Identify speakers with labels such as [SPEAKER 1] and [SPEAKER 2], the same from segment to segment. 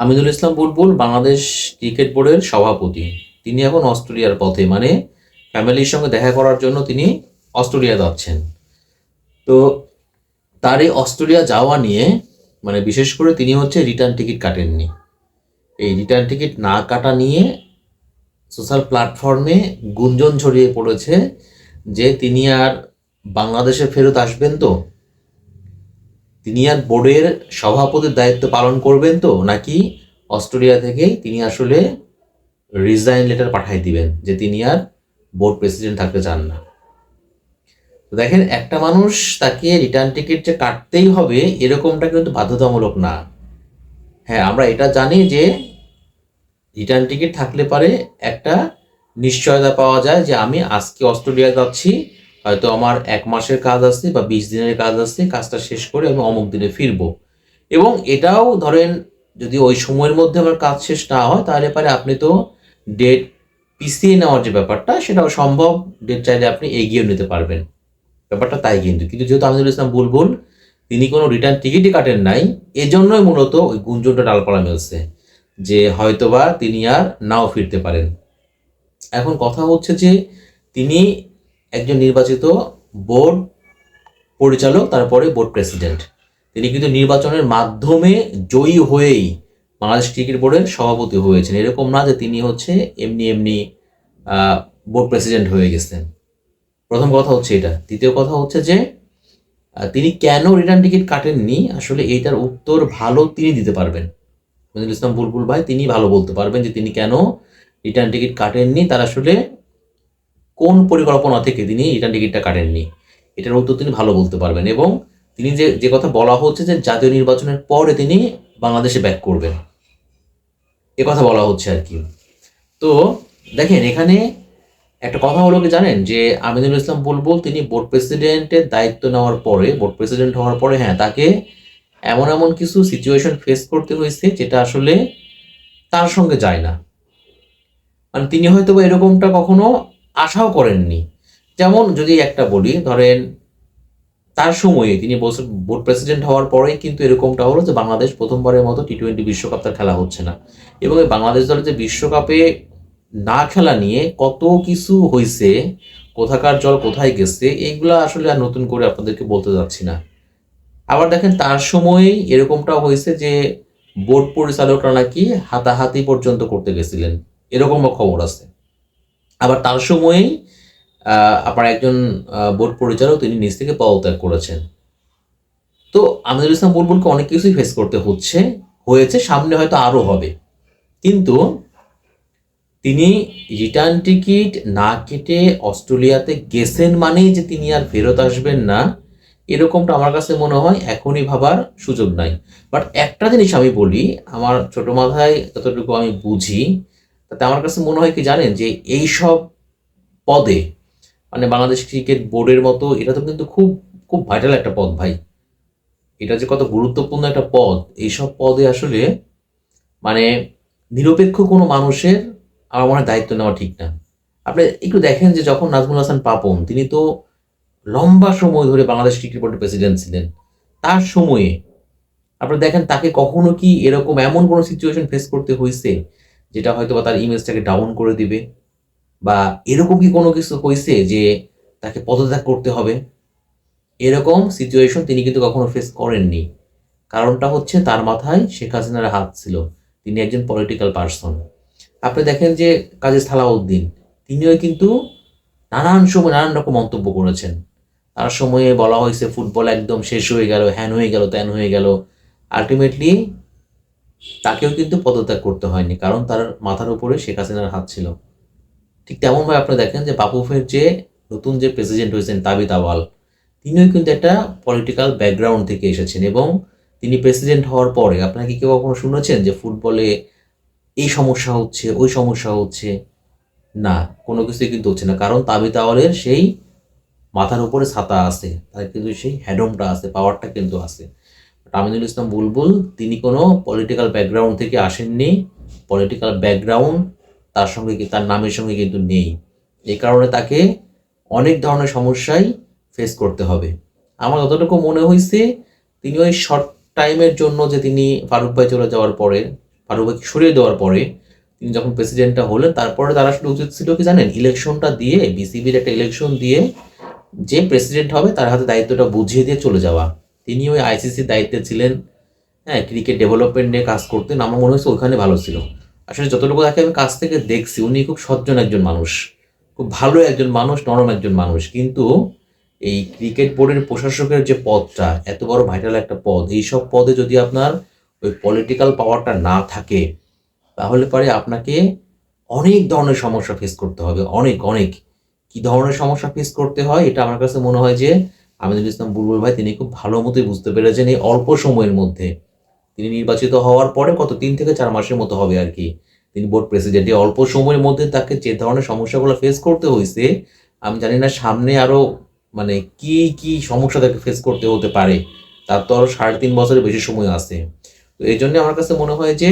[SPEAKER 1] আমিনুল ইসলাম বুলবুল Bangladesh cricket বোর্ডের সভাপতি। তিনি এখন অস্ট্রেলিয়ার পথে, মানে ফ্যামিলির সঙ্গে দেখা করার জন্য তিনি অস্ট্রেলিয়া যাচ্ছেন। তো তার এই অস্ট্রেলিয়া যাওয়া নিয়ে মানে বিশেষ করে তিনি হচ্ছে রিটার্ন টিকিট কাটেননি। এই রিটার্ন টিকিট না কাটা নিয়ে সোশ্যাল প্ল্যাটফর্মে গুঞ্জন ছড়িয়ে পড়েছে যে তিনি আর বাংলাদেশে ফেরত আসবেন তো, তিনি আর বোর্ডের সভাপতির দায়িত্ব পালন করবেন তো, নাকি অস্ট্রেলিয়া থেকেই তিনি আসলে রিজাইন লেটার পাঠিয়ে দিবেন যে তিনি আর বোর্ড প্রেসিডেন্ট থাকতে চান না। তো দেখেন, একটা মানুষ তাকে রিটার্ন টিকিট যে কাটতেই হবে এরকমটা কিন্তু বাধ্যতামূলক না। হ্যাঁ, আমরা এটা জানি যে রিটার্ন টিকিট থাকলে পারে একটা নিশ্চয়তা পাওয়া যায় যে আমি আজকে অস্ট্রেলিয়া যাচ্ছি, হয়তো আমার 1 মাসের কাজ আছে বা 20 দিনের কাজ আছে, কাজটা শেষ করে আমি অমুক দিনে ফিরবো। এবং এটাও ধরেন যদি ওই সময়ের মধ্যে আমার কাজ শেষ না হয় তাহলে পারে আপনি তো ডেট পিছিয়ে নেওয়ার যে ব্যাপারটা সেটাও সম্ভব, ডেট চাইলে আপনি এগিয়ে নিতে পারবেন, ব্যাপারটা তাই। কিন্তু যেহেতু আমিনুল ইসলাম বুলবুল তিনি কোনো রিটার্ন টিকিটই কাটেন নাই, এজন্যই মূলত ওই গুঞ্জনটা ডালপালা মেলছে যে হয়তোবা তিনি আর নাও ফিরতে পারেন। এখন কথা হচ্ছে যে তিনি একজন নির্বাচিত বোর্ড পরিচালক, তারপরে বোর্ড প্রেসিডেন্ট। তিনি কিন্তু নির্বাচনের মাধ্যমে জয়ী হয়েই বাংলাদেশ ক্রিকেট বোর্ডের সভাপতি হয়েছেন। এরকম না যে তিনি হচ্ছে এমনি এমনি বোর্ড প্রেসিডেন্ট হয়ে গেছেন। প্রথম কথা হচ্ছে এটা। দ্বিতীয় কথা হচ্ছে যে তিনি কেন রিটার্ন টিকিট কাটেননি, আসলে এইটার উত্তর ভালো তিনি দিতে পারবেন। আমিনুল ইসলাম বুলবুল ভাই তিনি ভালো বলতে পারবেন যে তিনি কেন রিটার্ন টিকিট কাটেননি, তার আসলে কোন পরিকল্পনা থেকে তিনি রিটার্ন টিকিটটা কাটেননি, এটার উত্তর তিনি ভালো বলতে পারবেন। এবং তিনি যে যে কথা বলা হচ্ছে যে জাতীয় নির্বাচনের পরে তিনি বাংলাদেশে ব্যাক করবেন, এ কথা বলা হচ্ছে আর কি। তো দেখেন, এখানে একটা কথা হলো কি জানেন, যে আমিনুল ইসলাম বুলবুল তিনি বোর্ড প্রেসিডেন্টের দায়িত্ব নেওয়ার পরে, বোর্ড প্রেসিডেন্ট হওয়ার পরে, হ্যাঁ, তাকে এমন এমন কিছু সিচুয়েশন ফেস করতে হয়েছে যেটা আসলে তার সঙ্গে যায় না। মানে তিনি হয়তো বা এরকমটা কখনো আশাও করেননি। যেমন যদি একটা বলি, ধরেন তার সময়ে তিনি বোর্ড প্রেসিডেন্ট হওয়ার পরেই কিন্তু এরকমটা হলো যে বাংলাদেশ প্রথমবারের মতো টি-20 বিশ্বকাপ তার খেলা হচ্ছে না। এবং এই বাংলাদেশ দলের যে বিশ্বকাপে না খেলা নিয়ে কত কিছু হয়েছে, কোথাকার জল কোথায় গেছে, এইগুলা আসলে আর নতুন করে আপনাদেরকে বলতে যাচ্ছি না। আবার দেখেন তার সময়েই এরকমটাও হয়েছে যে বোর্ড পরিচালকরা নাকি হাতাহাতি পর্যন্ত করতে গেছিলেন, এরকমও খবর আছে। আবার তার সময়েই আপনার একজন বোর্ড পরিচালক তিনি নিজ থেকে পদত্যাগ করেছেন। তো আমিনুল ইসলাম বুলবুলকে অনেক কিছুই ফেস করতে হয়েছে, সামনে হয়তো আরও হবে। কিন্তু তিনি রিটার্ন টিকিট না কেটে অস্ট্রেলিয়াতে গেছেন মানেই যে তিনি আর ফেরত আসবেন না, এরকমটা আমার কাছে মনে হয় এখনই ভাবার সুযোগ নাই। বাট একটা জিনিস আমি বলি, আমার ছোট মাথায় যতটুকু আমি বুঝি, তাতে আমার কাছে মনে হয় কি জানেন, যে এই সব পদে, মানে বাংলাদেশ ক্রিকেট বোর্ডের মতো, এটা তো কিন্তু খুব খুব ভাইটাল একটা পদ ভাই। এটা যে কত গুরুত্বপূর্ণ একটা পদ, এইসব পদে আসলে মানে নিরপেক্ষ কোনো মানুষের আমার মনে হয় দায়িত্ব নেওয়া ঠিক না। আপনি একটু দেখেন যে যখন নাজমুল হাসান পাপন, তিনি তো লম্বা সময় ধরে বাংলাদেশ ক্রিকেট বোর্ডের প্রেসিডেন্ট ছিলেন, তার সময়ে আপনি দেখেন তাকে কখনো কি এরকম এমন কোনো সিচুয়েশন ফেস করতে হয়েছে যেটা হয়তো বা তার ইমেজটাকে ডাউন করে দিবে, বা এরকম কি কোনো কিছু হয়েছে যে তাকে পদত্যাগ করতে হবে? এরকম সিচুয়েশন তিনি কিন্তু কখনো ফেস করেননি। কারণটা হচ্ছে তার মাথায় শেখ হাসিনার হাত ছিল, তিনি একজন পলিটিক্যাল পার্সন। আপনি দেখেন যে কাজী সালাউদ্দিন, তিনিও কিন্তু নানান সময় নানান রকম মন্তব্য করেছেন। তার সময়ে বলা হয়েছে ফুটবল একদম শেষ হয়ে গেল, হ্যান হয়ে গেল, ত্যান হয়ে গেল। আলটিমেটলি তাকেও কিন্তু পদত্যাগ করতে হয়নি, কারণ তার মাথার উপরে শেখ হাসিনার হাত ছিল। ঠিক তেমনভাবে আপনি দেখেন যে বাফুফের যে নতুন যে প্রেসিডেন্ট হয়েছেন তাবিথ আওয়াল, তিনিও কিন্তু একটা পলিটিক্যাল ব্যাকগ্রাউন্ড থেকে এসেছেন। এবং তিনি প্রেসিডেন্ট হওয়ার পরে আপনাকে কি কেউ কখনো শুনেছেন যে ফুটবলে এই সমস্যা হচ্ছে, ওই সমস্যা হচ্ছে? না, কোনো কিছুই কিন্তু হচ্ছে না, কারণ তাবিথ আওয়ালের সেই মাথার উপরে ছাতা আছে, তার কিন্তু সেই হ্যাডমটা আছে, পাওয়ারটা কিন্তু আছে। আমিনুল ইসলাম বুলবুল তিনি কোনো পলিটিক্যাল ব্যাকগ্রাউন্ড থেকে আসেননি, পলিটিক্যাল ব্যাকগ্রাউন্ড তার সঙ্গে তার নামের সঙ্গে কিন্তু নেই। এই কারণে তাকে অনেক ধরনের সমস্যাই ফেস করতে হবে। আমার যতটুকু মনে হয়েছে তিনি ওই শর্ট টাইমের জন্য, যে তিনি ফারুক ভাই চলে যাওয়ার পরে, ফারুককে সরিয়ে দেওয়ার পরে তিনি যখন প্রেসিডেন্টটা হলেন, তারপরে তার আসলে উচিত ছিল কি জানেন, ইলেকশনটা দিয়ে, বিসিবির একটা ইলেকশন দিয়ে যে প্রেসিডেন্ট হবে তার হাতে দায়িত্বটা বুঝিয়ে দিয়ে চলে যাওয়া। তিনি ওই আইসিসির দায়িত্বে ছিলেন, হ্যাঁ, ক্রিকেট ডেভেলপমেন্ট নিয়ে কাজ করতেন। আমার মনে হচ্ছে ওখানে ভালো ছিল। আসলে যতটুকু তাকে আমি কাছ থেকে দেখছি, উনি খুব সজ্জন একজন মানুষ, খুব ভালো একজন মানুষ, নরম একজন মানুষ। কিন্তু এই ক্রিকেট বোর্ডের প্রশাসকের যে পদটা, এত বড় ভাইটাল একটা পদ, এইসব পদে যদি আপনার ওই পলিটিক্যাল পাওয়ারটা না থাকে, তাহলে পরে আপনাকে অনেক ধরনের সমস্যা ফেস করতে হবে। অনেক অনেক কি ধরনের সমস্যা ফেস করতে হয়, এটা আমার কাছে মনে হয় যে আমিনুল ইসলাম বুলবুল ভাই তিনি খুব ভালো মতোই বুঝতে পেরেছেন। এই অল্প সময়ের মধ্যে তিনি নির্বাচিত হওয়ার পরে কত 3 থেকে 4 মাসের মতো হবে আর কি, তিনি বোর্ড প্রেসিডেন্ট। এই অল্প সময়ের মধ্যে তাকে যে ধরনের সমস্যাগুলো ফেস করতে হয়েছে, আমি জানি না সামনে আরো মানে কি কি সমস্যা তাকে ফেস করতে হতে পারে। তার তো আরো 3.5 বছরের বেশি সময় আছে। তো এই জন্য আমার কাছে মনে হয় যে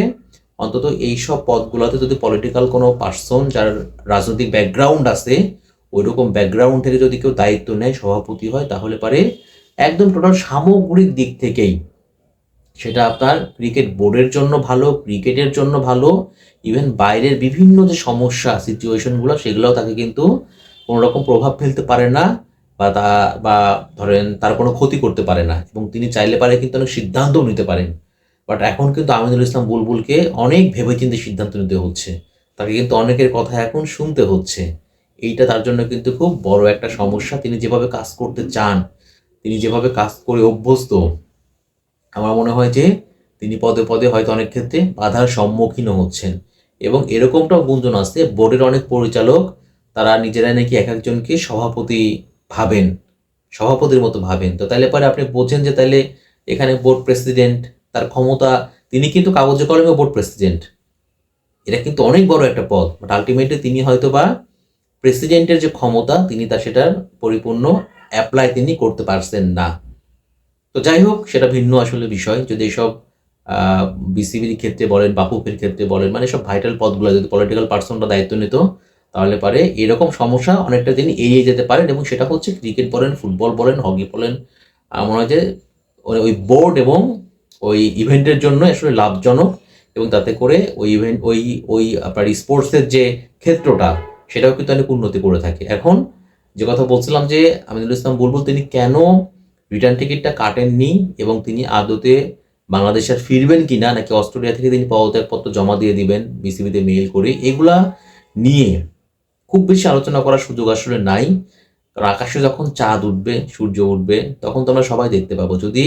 [SPEAKER 1] অন্তত এইসব পদগুলোতে যদি পলিটিক্যাল কোনো পার্সন যার রাজনৈতিক ব্যাকগ্রাউন্ড আছে, ওইরকম ব্যাকগ্রাউন্ড থেকে যদি কেউ দায়িত্ব নেয়, সভাপতি হয়, তাহলে পারে একদম টোটাল সামগ্রিক দিক থেকেই সেটা আপনার ক্রিকেট বোর্ডের জন্য ভালো, ক্রিকেটের জন্য ভালো, ইভেন বাইরের বিভিন্ন যে সমস্যা সিচুয়েশনগুলো, সেগুলোও তাকে কিন্তু কোনো রকম প্রভাব ফেলতে পারে না, বা ধরেন তার কোনো ক্ষতি করতে পারে না। এবং তিনি চাইলে পারে কিন্তু অনেক সিদ্ধান্তও নিতে পারেন। বাট এখন কিন্তু আমিনুল ইসলাম বুলবুলকে অনেক ভেবেচিন্তে সিদ্ধান্ত নিতে হচ্ছে, তাকে কিন্তু অনেকের কথা এখন শুনতে হচ্ছে। এইটা তার জন্য কিন্তু খুব বড় একটা সমস্যা। তিনি যেভাবে কাজ করতে চান, তিনি যেভাবে কাজ করে অভ্যস্ত, আমার মনে হয় যে তিনি পদে পদে হয়তো অনেক ক্ষেত্রে বাধার সম্মুখীনও হচ্ছেন। এবং এরকমটাও গুঞ্জন আছে, বোর্ডের অনেক পরিচালক তারা নিজেরাই নাকি এক একজনকে সভাপতি ভাবেন, সভাপতির মতো ভাবেন। তো তাইলে পরে আপনি বোঝেন যে তাইলে এখানে বোর্ড প্রেসিডেন্ট, তার ক্ষমতা, তিনি কিন্তু কাগজে কলমে বোর্ড প্রেসিডেন্ট, এটা কিন্তু অনেক বড় একটা পদ। বাট আলটিমেটলি তিনি হয়তো বা প্রেসিডেন্টের যে ক্ষমতা, তিনি তা সেটার পরিপূর্ণ অ্যাপ্লাই তিনি করতে পারছেন না। তো যাই হোক, সেটা ভিন্ন আসলে বিষয়। যদি এসব বিসিবির ক্ষেত্রে বলেন, বাফুফের ক্ষেত্রে বলেন, মানে সব ভাইটাল পদগুলো যদি পলিটিক্যাল পার্সনরা দায়িত্ব নিত, তাহলে পারে এরকম সমস্যা অনেকটা তিনি এড়িয়ে যেতে পারেন। এবং সেটা হচ্ছে ক্রিকেট বলেন, ফুটবল বলেন, হকি বলেন, আমার মনে হয় যে ওই বোর্ড এবং ওই ইভেন্টের জন্য আসলে লাভজনক। এবং তাতে করে ওই ইভেন্ট, ওই আপনার স্পোর্টসের যে ক্ষেত্রটা, সেটাও কিন্তু অনেক উন্নতি করে থাকে। এখন যে কথা বলছিলাম যে আমিনুল ইসলাম বুলবুল তিনি কেন রিটার্ন টিকিটটা কাটেননি, এবং তিনি আদতে বাংলাদেশে আর ফিরবেন কিনা, নাকি অস্ট্রেলিয়া থেকে তিনি পদত্যাগপত্র জমা দিয়ে দিবেন বিসিবিতে মেইল করে, এগুলা নিয়ে খুব বেশি আলোচনা করার সুযোগ আসলে নাই। কারণ আকাশে যখন চাঁদ উঠবে, সূর্য উঠবে, তখন তো আমরা সবাই দেখতে পাবো। যদি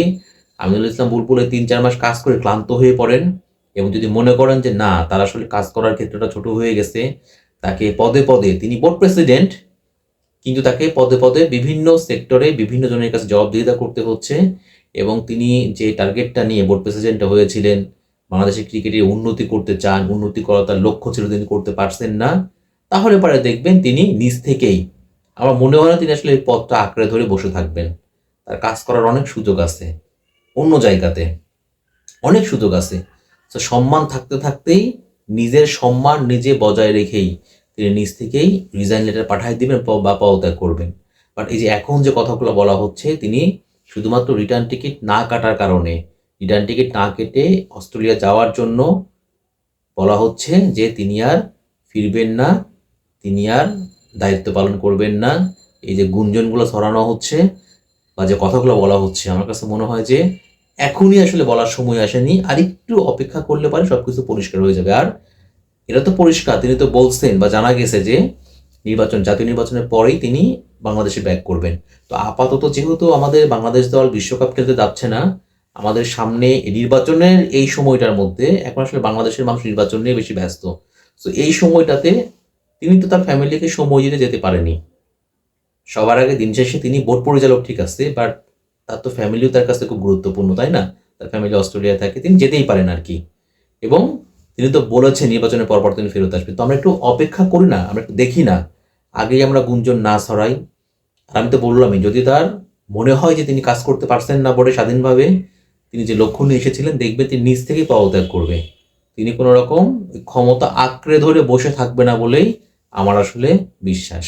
[SPEAKER 1] আমিনুল ইসলাম বুলবুল 3-4 মাস কাজ করে ক্লান্ত হয়ে পড়েন, এবং যদি মনে করেন যে না, তার আসলে কাজ করার ক্ষেত্রটা ছোট হয়ে গেছে, তাকে পদে পদে, তিনি বোর্ড প্রেসিডেন্ট কিন্তু তাকে পদে পদে বিভিন্ন সেক্টরে বিভিন্ন জনের কাছে জবাবদিহিতা করতে হচ্ছে, এবং তিনি যে টার্গেটটা নিয়ে বোর্ড প্রেসিডেন্ট হয়েছিলেন, বাংলাদেশের ক্রিকেটের উন্নতি করতে চান, উন্নতি করা তার লক্ষ্য ছিল, তিনি করতে পারছেন না, তাহলে পরে দেখবেন তিনি নিজ থেকেই, আমার মনে হয় না তিনি আসলে এই পদটা আঁকড়ে ধরে বসে থাকবেন। তার কাজ করার অনেক সুযোগ আছে অন্য জায়গাতে, অনেক সুযোগ আছে। তো সম্মান থাকতে থাকতেই নিজের সম্মান নিজে বজায় রেখেই তিনি নিজ থেকেই রিজাইন লেটার পাঠিয়ে দিবেন বা পদত্যাগ করবেন। বাট এই যে এখন যে কথাগুলো বলা হচ্ছে, তিনি শুধুমাত্র রিটার্ন টিকিট না কাটার কারণে, রিটার্ন টিকিট না কেটে অস্ট্রেলিয়া যাওয়ার জন্য বলা হচ্ছে যে তিনি আর ফিরবেন না, তিনি আর দায়িত্ব পালন করবেন না। এই যে গুঞ্জনগুলো ছড়ানো হচ্ছে বা যে কথাগুলো বলা হচ্ছে, আমার কাছে মনে হয় যে এখনই আসলে বলার সময় আসেনি, আর একটু অপেক্ষা করলে পারে সবকিছু পরিষ্কার হয়ে যাবে। আর এটা তো পরিষ্কার, তিনি তো বলছেন বা জানা গেছে যে জাতীয় নির্বাচনের পরেই তিনি বাংলাদেশে ব্যাক করবেন। তো আপাতত যেহেতু আমাদের বাংলাদেশ দল বিশ্বকাপ খেলতে যাচ্ছে না, আমাদের সামনে নির্বাচনের এই সময়টার মধ্যে এখন আসলে বাংলাদেশের মানুষ নির্বাচন নিয়ে বেশি ব্যস্ত। তো এই সময়টাতে তিনি তো তার ফ্যামিলিকে সময় দিতে যেতে পারেনি। সবার আগে দিন শেষে তিনি বোর্ড পরিচালক ঠিক আছে, বাট তার তো ফ্যামিলিও তার কাছে খুব গুরুত্বপূর্ণ, তাই না? তার ফ্যামিলি অস্ট্রেলিয়া থাকে, তিনি যেতেই পারেন আর কি। এবং তিনি তো বলেছেন নির্বাচনের পরপর তিনি ফেরত আসবেন। তো আমরা একটু অপেক্ষা করি না, আমরা একটু দেখি না, আগেই আমরা গুঞ্জন না ছড়াই। আর আমি তো বললামই, যদি তার মনে হয় যে তিনি কাজ করতে পারছেন না বোর্ডে স্বাধীনভাবে, তিনি যে লক্ষ্য নিয়ে এসেছিলেন, দেখবে তিনি নিজ থেকেই পদত্যাগ করবে। তিনি কোনো রকম ক্ষমতা আঁকড়ে ধরে বসে থাকবে না বলেই আমার আসলে বিশ্বাস।